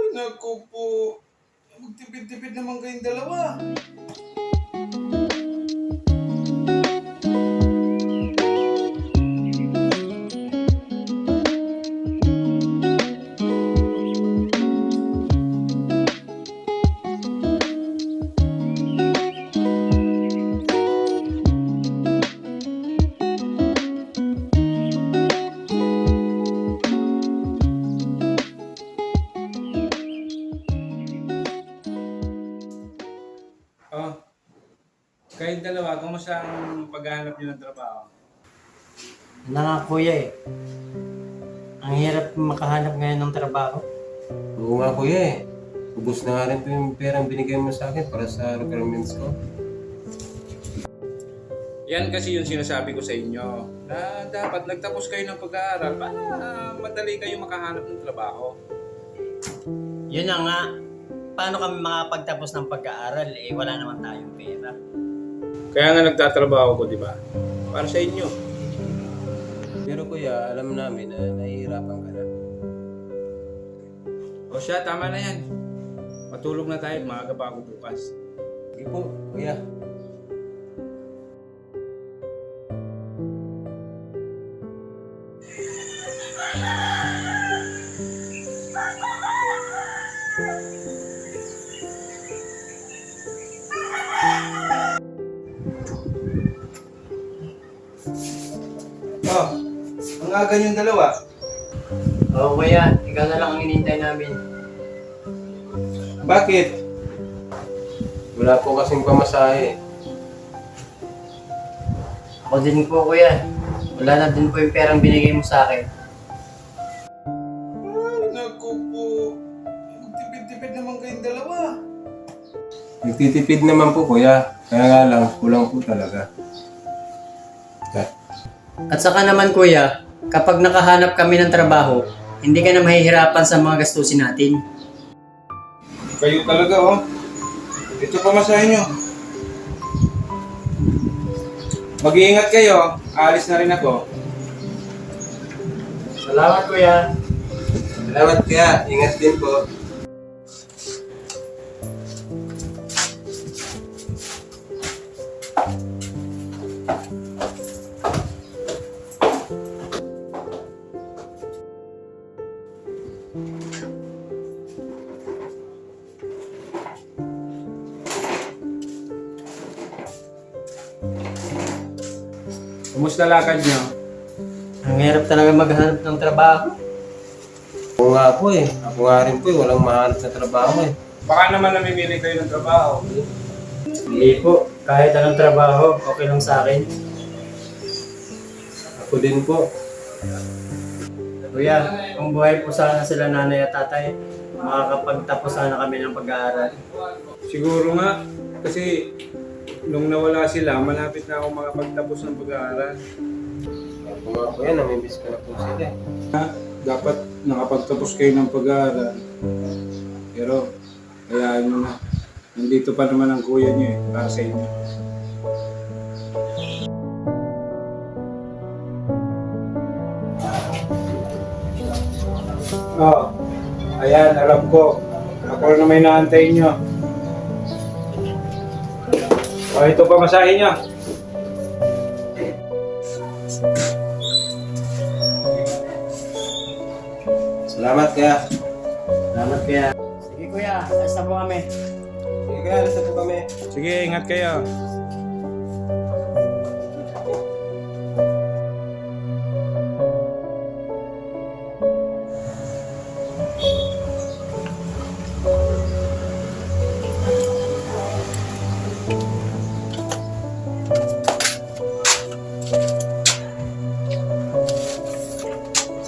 Naku po. Magtipid-tipid naman kayong dalawa. Oh, kayong dalawa, kumusta ang paghahanap niyo ng trabaho? Ano nga kuya eh. Ang hirap makahanap ngayon ng trabaho. Oo nga kuya eh. Ubus na nga rin po yung perang binigay mo sa akin para sa requirements ko. Yan kasi yung sinasabi ko sa inyo, na dapat nagtapos kayo ng pag-aaral para madali kayo makahanap ng trabaho. Yun na nga. Paano kami makapagtapos ng pag-aaral eh wala naman tayong pera. Kaya nga nagtatrabaho ko, di ba? Para sa inyo. Pero kuya, alam namin na nahihirapan ka na. O siya, tama na yan. Matulog na tayo, maaga pa ako bukas. Sige po, kuya. Oh, ang aga niyong dalawa. Oo kuya, ikaw na lang ang hinihintay namin. Bakit? Wala po kasing pamasahe. Ako din po kuya. Wala na din po yung perang binigay mo sa akin. Ay, naku po. Magtipid-tipid naman kayong dalawa. Nagtitipid naman po kuya. Kaya nga lang, kulang po talaga. At saka naman kuya, kapag nakahanap kami ng trabaho, hindi ka na mahihirapan sa mga gastusin natin. Kayo talaga, oh. Ito pamasahe niyo. Mag-iingat kayo. Aalis na rin ako. Salamat kuya. Salamat kuya. Ingat din po. Kumusta lakad niyo? Ang hirap talaga maghanap ng trabaho. Oo nga po eh. Ako nga rin po eh. Walang mahanap na trabaho eh. Baka naman namimili kayo ng trabaho. Hindi po. Kahit anong trabaho, okay lang sa akin. Ako din po. Kuya, kung buhay po sana sila nanay at tatay, makakapagtapos sana kami ng pag-aaral. Siguro nga, kasi nung nawala sila, malapit na ako makapagtapos ng pag-aaral. Ako nga po yan. Namimiss ko na po sila eh. Dapat nakapagtapos kayo ng pag-aaral. Pero, hayaan nyo na. Nandito pa naman ang kuya nyo eh, para sa inyo. Oh, ayan, alam ko. Ako na may naantay nyo. Oh, ito pa masahin nyo. Salamat kuya. Salamat kuya. Sige kuya, alas na po kami. Sige kuya, alas na po kami. Sige, ingat kayo.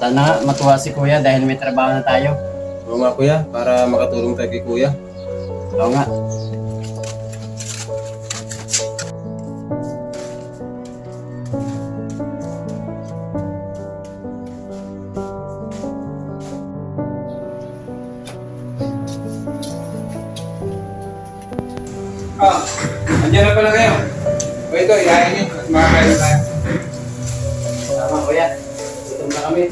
Sana matuwa si kuya dahil may trabaho na tayo. Oo nga kuya, para makatulong tayo kay kuya. Oo nga. Ah, andyan na pala kayo. O ito, ihayin nyo at makakain na tayo. Tama kuya. Gutom na kami.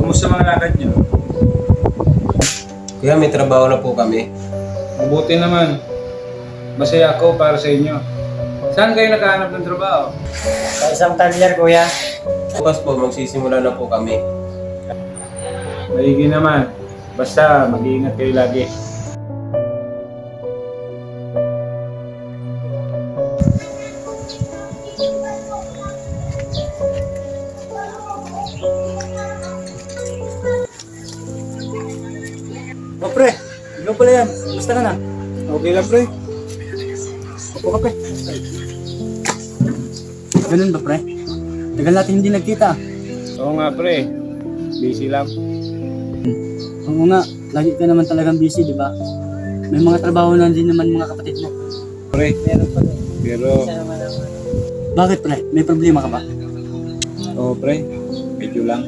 Kumusta mga lakad nyo? Kuya, may trabaho na po kami. Mabuti naman. Masaya ako para sa inyo. Saan kayo nakahanap ng trabaho? Sa isang talyer, kuya. Bukas po, magsisimula na po kami. Maigi naman. Basta mag-iingat kayo lagi. O pre, ikaw pala yan. Basta ka na. Okay lang, pre. Opo ka pre. Ganun ba pre? Tagal natin hindi nagkita. Oo nga, pre. Busy lang. Oo nga, lagi ka naman talagang busy, di ba? May mga trabaho na din naman mga kapatid mo. Pre. Pero, Bakit pre? May problema ka ba? oo, pre. Medyo lang.